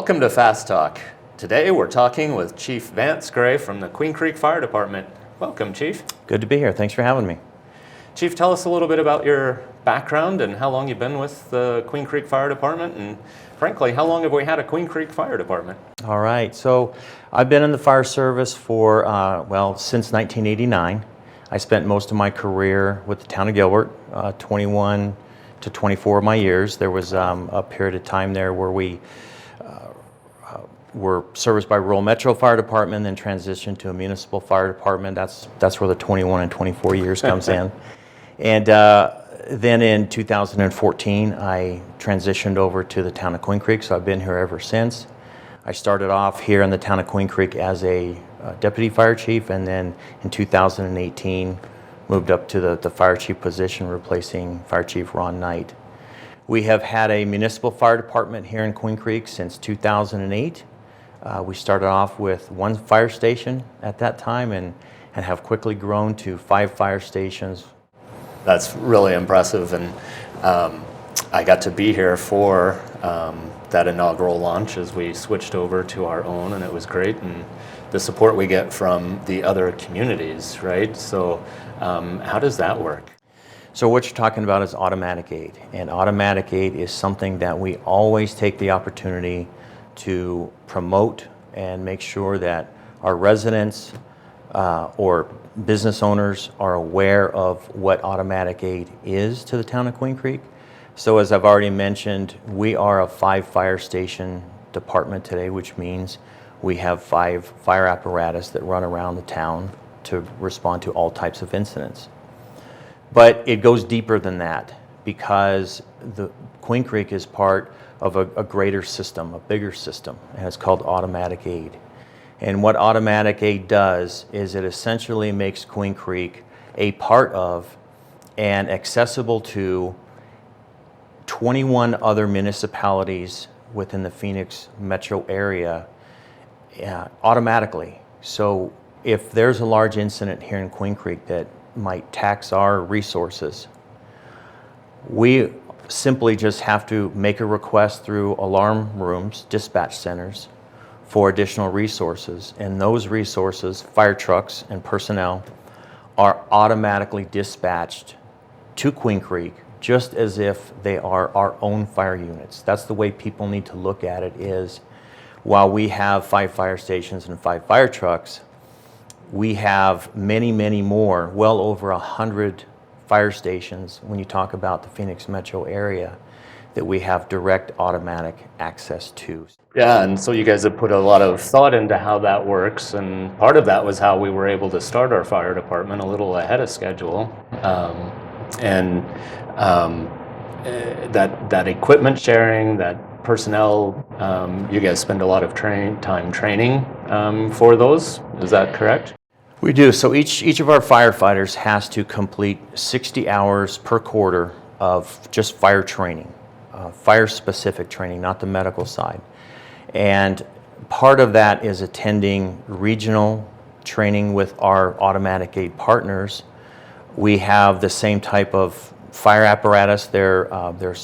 Welcome to Fast Talk. Today we're talking with Chief Vance Gray from the Queen Creek Fire Department. Welcome, Chief. Good to be here. Thanks for having me. Chief, tell us a little bit about your background and how long you've been with the Queen Creek Fire Department, and frankly, how long have we had a Queen Creek Fire Department? All right, so I've been in the fire service for, since 1989. I spent most of my career with the town of Gilbert, 21 to 24 of my years. There was a period of time there where we were serviced by Rural Metro Fire Department, then transitioned to a municipal fire department. That's where the 21 and 24 years comes in. And then in 2014, I transitioned over to the town of Queen Creek, so I've been here ever since. I started off here in the town of Queen Creek as a deputy fire chief, and then in 2018 moved up to the fire chief position, replacing Fire Chief Ron Knight. We have had a municipal fire department here in Queen Creek since 2008. We started off with one fire station at that time and have quickly grown to 5 fire stations. That's really impressive, and I got to be here for that inaugural launch as we switched over to our own, and it was great, and the support we get from the other communities, right? So how does that work? So what you're talking about is automatic aid, and automatic aid is something that we always take the opportunity to promote and make sure that our residents or business owners are aware of what automatic aid is to the town of Queen Creek. So as I've already mentioned, we are a 5 fire station department today, which means we have 5 fire apparatus that run around the town to respond to all types of incidents. But it goes deeper than that, because the Queen Creek is part of a greater system, a bigger system, and it's called automatic aid. And what automatic aid does is it essentially makes Queen Creek a part of and accessible to 21 other municipalities within the Phoenix metro area automatically. So if there's a large incident here in Queen Creek that might tax our resources, we simply just have to make a request through alarm rooms, dispatch centers, for additional resources, and those resources, fire trucks and personnel, are automatically dispatched to Queen Creek just as if they are our own fire units. That's the way people need to look at it, is while we have 5 fire stations and 5 fire trucks, we have many, many more, well over 100 fire stations when you talk about the Phoenix metro area that we have direct automatic access to. Yeah, and so you guys have put a lot of thought into how that works, and part of that was how we were able to start our fire department a little ahead of schedule. That equipment sharing, that personnel, you guys spend a lot of time training for those, is that correct? We do. So each of our firefighters has to complete 60 hours per quarter of just fire training, fire-specific training, not the medical side. And part of that is attending regional training with our automatic aid partners. We have the same type of fire apparatus. They're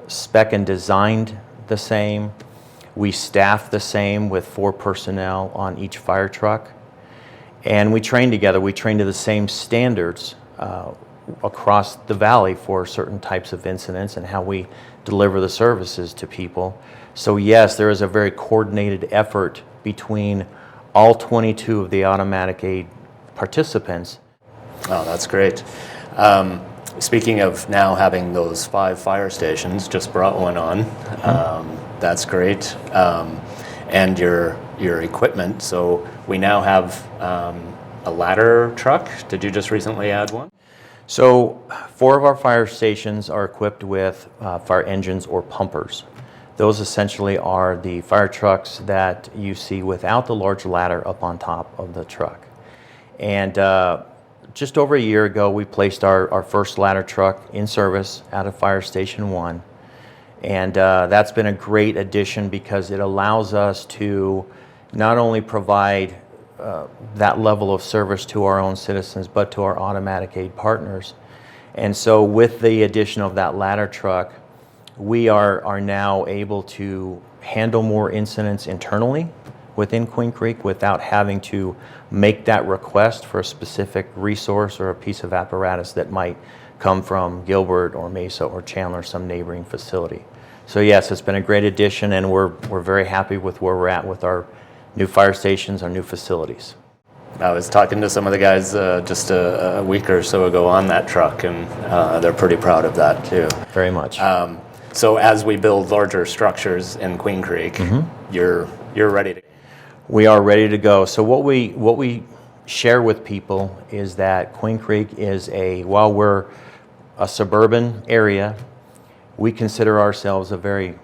spec and designed the same. We staff the same with 4 personnel on each fire truck. And we train together. We train to the same standards across the valley for certain types of incidents and how we deliver the services to people. So yes, there is a very coordinated effort between all 22 of the automatic aid participants. Oh, that's great. Speaking of now having those 5 fire stations, just brought one on. That's great. And your equipment. So we now have a ladder truck. Did you just recently add one? So 4 of our fire stations are equipped with fire engines or pumpers. Those essentially are the fire trucks that you see without the large ladder up on top of the truck. And just over a year ago, we placed our first ladder truck in service out of Fire Station 1. And that's been a great addition because it allows us to not only provide that level of service to our own citizens, but to our automatic aid partners. And so with the addition of that ladder truck, we are now able to handle more incidents internally within Queen Creek without having to make that request for a specific resource or a piece of apparatus that might come from Gilbert or Mesa or Chandler, some neighboring facility. So yes, it's been a great addition, and we're very happy with where we're at with our new fire stations, our new facilities. I was talking to some of the guys just a week or so ago on that truck, and they're pretty proud of that too. Very much. So as we build larger structures in Queen Creek, you're ready to. We are ready to go. So what we share with people is that Queen Creek is while we're a suburban area, we consider ourselves a very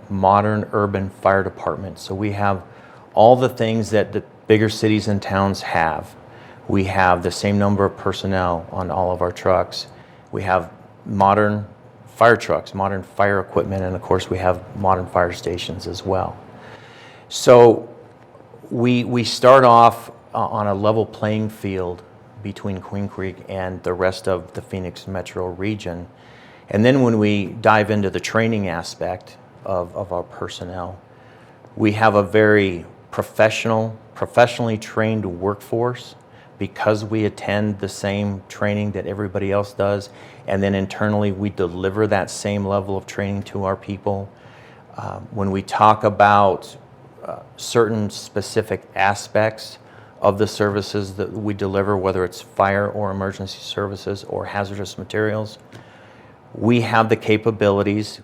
modern urban fire department. So we have all the things that the bigger cities and towns have. We have the same number of personnel on all of our trucks. We have modern fire trucks, modern fire equipment, and of course we have modern fire stations as well. So we start off on a level playing field between Queen Creek and the rest of the Phoenix metro region. And then when we dive into the training aspect of our personnel, we have a very professionally trained workforce because we attend the same training that everybody else does. And then internally, we deliver that same level of training to our people. When we talk about certain specific aspects of the services that we deliver, whether it's fire or emergency services or hazardous materials, we have the capabilities.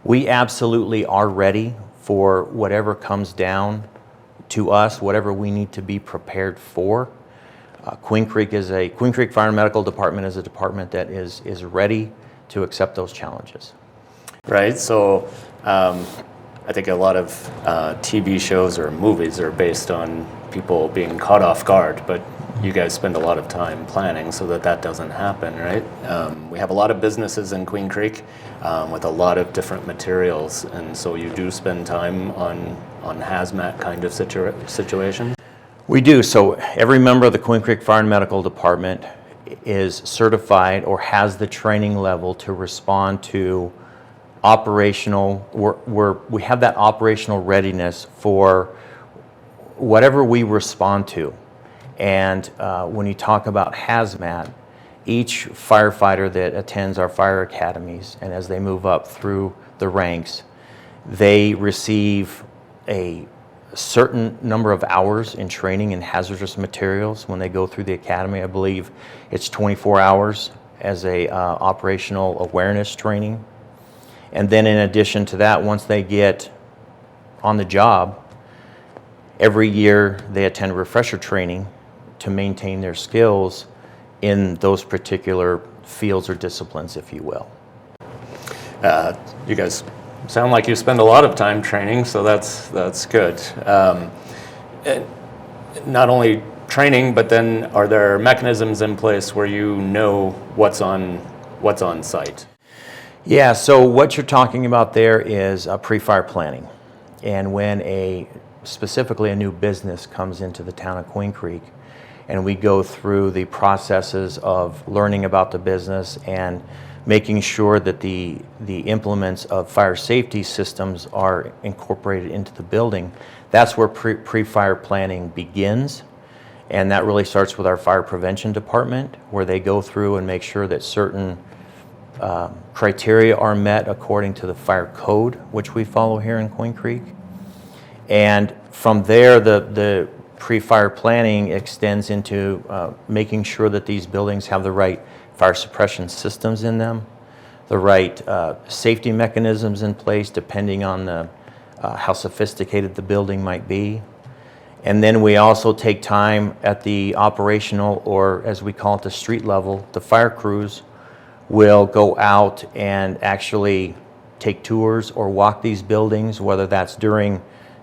We absolutely are ready for whatever comes down to us, whatever we need to be prepared for. Queen Creek Fire and Medical Department is a department that is ready to accept those challenges. Right, so I think a lot of TV shows or movies are based on people being caught off guard, but you guys spend a lot of time planning so that doesn't happen, right? We have a lot of businesses in Queen Creek with a lot of different materials, and so you do spend time on hazmat kind of situations? We do. So every member of the Queen Creek Fire and Medical Department is certified or has the training level to respond to operational, we have that operational readiness for whatever we respond to. And when you talk about hazmat, each firefighter that attends our fire academies, and as they move up through the ranks, they receive a certain number of hours in training in hazardous materials when they go through the academy. I believe it's 24 hours as a operational awareness training. And then in addition to that, once they get on the job, every year they attend refresher training to maintain their skills in those particular fields or disciplines, if you will. You guys sound like you spend a lot of time training, so that's good. Not only training, but then are there mechanisms in place where you know what's on site? Yeah, so what you're talking about there is pre-fire planning. And when specifically a new business comes into the town of Queen Creek, and we go through the processes of learning about the business and making sure that the implements of fire safety systems are incorporated into the building, that's where pre-fire planning begins. And that really starts with our fire prevention department, where they go through and make sure that certain criteria are met according to the fire code, which we follow here in Queen Creek. And from there, the pre-fire planning extends into making sure that these buildings have the right fire suppression systems in them, the right safety mechanisms in place depending on how sophisticated the building might be. And then we also take time at the operational, or as we call it, the street level. The fire crews will go out and actually take tours or walk these buildings, whether that's during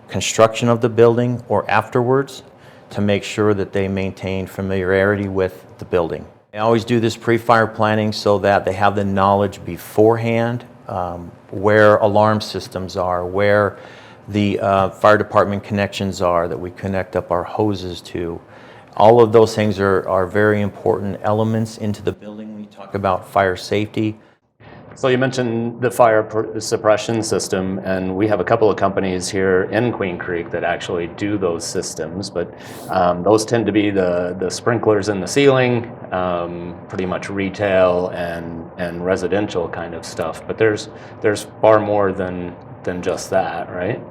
construction of the building or afterwards, to make sure that they maintain familiarity with the building. They always do this pre-fire planning so that they have the knowledge beforehand, where alarm systems are, where the fire department connections are that we connect up our hoses to. All of those things are very important elements into the building when you talk about fire safety. So you mentioned the fire suppression system, and we have a couple of companies here in Queen Creek that actually do those systems, but those tend to be the sprinklers in the ceiling, pretty much retail and residential kind of stuff. But there's far more than just that, right?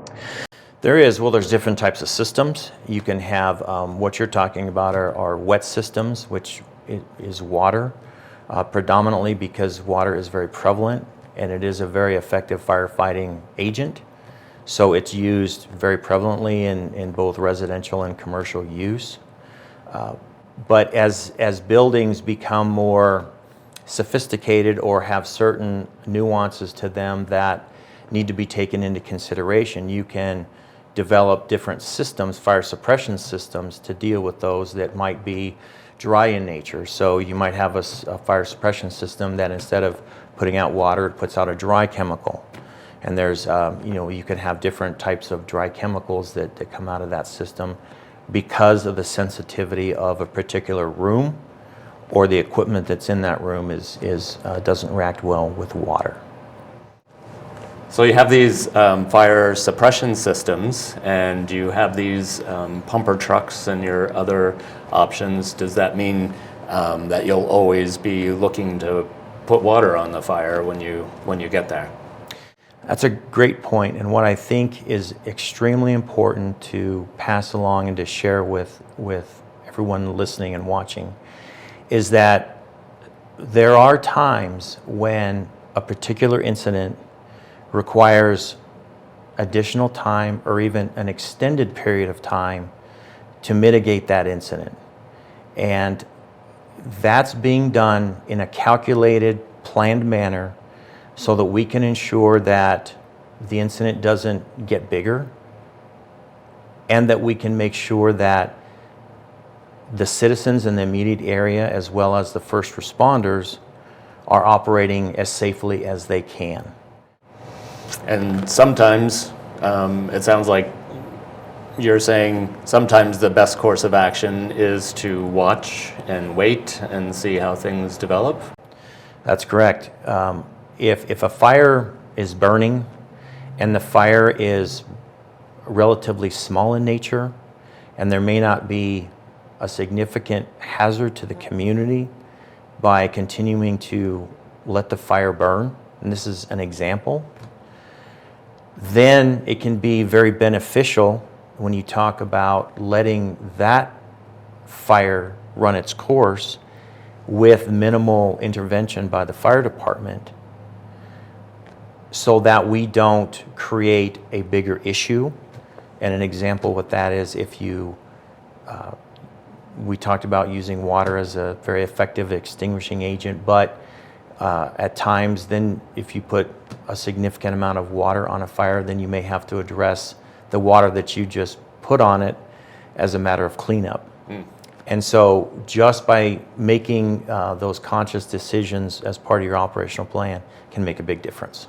There is. Well, there's different types of systems. You can have what you're talking about are wet systems, which is water. Predominantly because water is very prevalent and it is a very effective firefighting agent. So it's used very prevalently in both residential and commercial use. But as buildings become more sophisticated or have certain nuances to them that need to be taken into consideration, you can develop different systems, fire suppression systems, to deal with those that might be dry in nature. So you might have a fire suppression system that instead of putting out water, it puts out a dry chemical. And there's, you can have different types of dry chemicals that come out of that system because of the sensitivity of a particular room or the equipment that's in that room doesn't react well with water. So you have these fire suppression systems, and you have these pumper trucks and your other options. Does that mean that you'll always be looking to put water on the fire when you get there? That's a great point, and what I think is extremely important to pass along and to share with everyone listening and watching is that there are times when a particular incident requires additional time or even an extended period of time to mitigate that incident. And that's being done in a calculated, planned manner so that we can ensure that the incident doesn't get bigger and that we can make sure that the citizens in the immediate area as well as the first responders are operating as safely as they can. And sometimes, it sounds like you're saying sometimes the best course of action is to watch and wait and see how things develop? That's correct. If a fire is burning and the fire is relatively small in nature and there may not be a significant hazard to the community by continuing to let the fire burn, and this is an example, then it can be very beneficial when you talk about letting that fire run its course with minimal intervention by the fire department so that we don't create a bigger issue. And an example with that is if we talked about using water as a very effective extinguishing agent, but at times then if you put a significant amount of water on a fire, then you may have to address the water that you just put on it as a matter of cleanup. And so just by making those conscious decisions as part of your operational plan can make a big difference.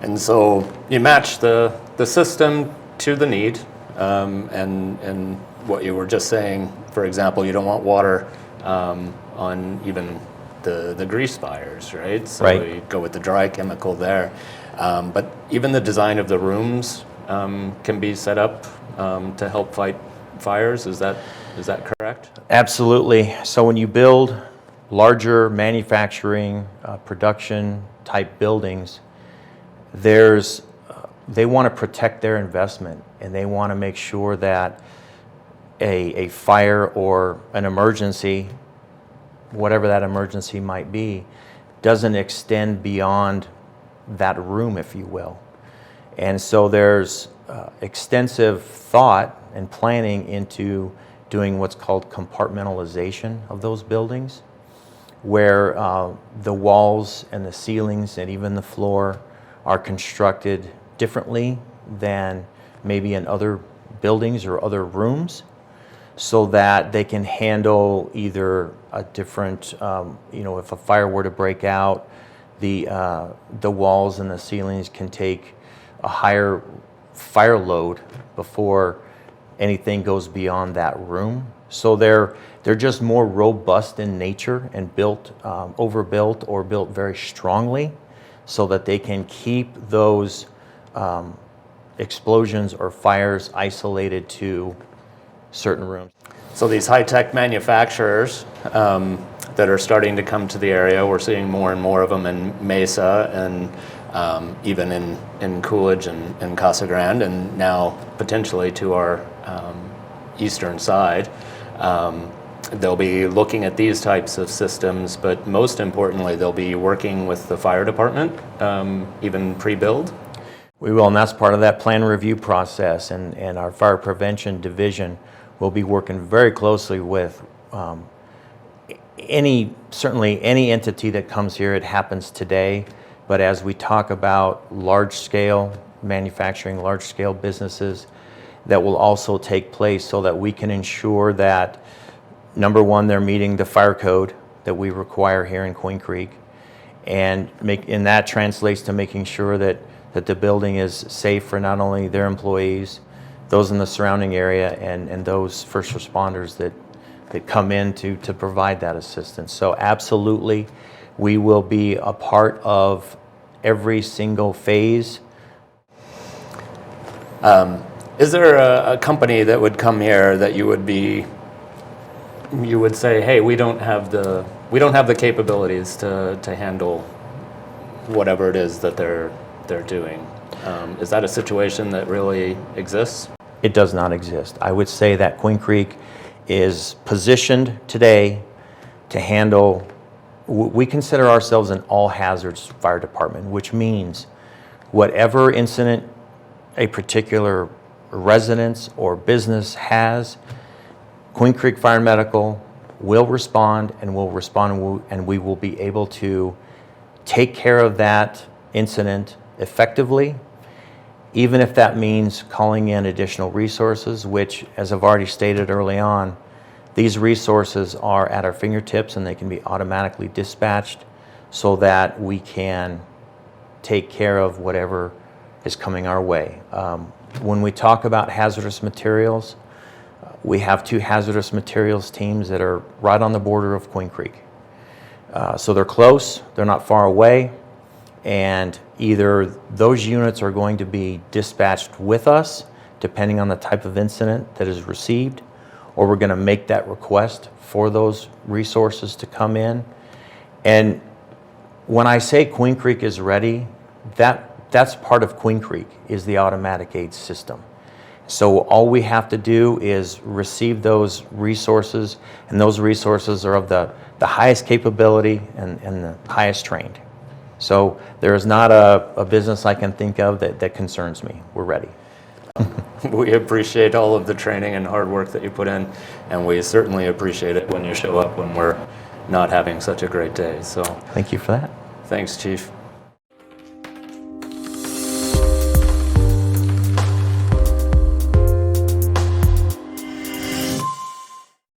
And so you match the system to the need, and what you were just saying, for example, you don't want water on even the grease fires, right? So right. You go with the dry chemical there. But even the design of the rooms can be set up to help fight fires. Is that correct? Absolutely. So when you build larger manufacturing, production type buildings, they want to protect their investment and they want to make sure that a fire or an emergency, whatever that emergency might be, doesn't extend beyond that room, if you will. And so there's extensive thought and planning into doing what's called compartmentalization of those buildings, where the walls and the ceilings and even the floor are constructed differently than maybe in other buildings or other rooms, so that they can handle either a different, if a fire were to break out, the walls and the ceilings can take a higher fire load before anything goes beyond that room. So they're just more robust in nature and built, overbuilt or built very strongly so that they can keep those explosions or fires isolated to certain rooms. So these high-tech manufacturers that are starting to come to the area, we're seeing more and more of them in Mesa and even in Coolidge and Casa Grande, and now potentially to our eastern side. They'll be looking at these types of systems, but most importantly, they'll be working with the fire department, even pre-build. We will, and that's part of that plan review process, and our fire prevention division will be working very closely with certainly any entity that comes here. It happens today, but as we talk about large-scale manufacturing, large-scale businesses, that will also take place so that we can ensure that, number one, they're meeting the fire code that we require here in Queen Creek, and that translates to making sure that the building is safe for not only their employees, those in the surrounding area, and those first responders that come in to provide that assistance. So absolutely, we will be a part of every single phase. Is there a company that would come here that you would say, hey, we don't have the capabilities to handle whatever it is that they're doing? Is that a situation that really exists? It does not exist. I would say that Queen Creek is positioned today to handle, we consider ourselves an all hazards fire department, which means whatever incident a particular residence or business has, Queen Creek Fire and Medical will respond, and we will be able to take care of that incident effectively, even if that means calling in additional resources, which, as I've already stated early on, these resources are at our fingertips and they can be automatically dispatched so that we can take care of whatever is coming our way. When we talk about hazardous materials, we have 2 hazardous materials teams that are right on the border of Queen Creek. So they're close, they're not far away, and either those units are going to be dispatched with us, depending on the type of incident that is received, or we're going to make that request for those resources to come in. And when I say Queen Creek is ready, that's part of Queen Creek, is the automatic aid system. So all we have to do is receive those resources, and those resources are of the highest capability and the highest trained. So there is not a business I can think of that concerns me. We're ready. We appreciate all of the training and hard work that you put in, and we certainly appreciate it when you show up when we're not having such a great day. So thank you for that. Thanks, Chief.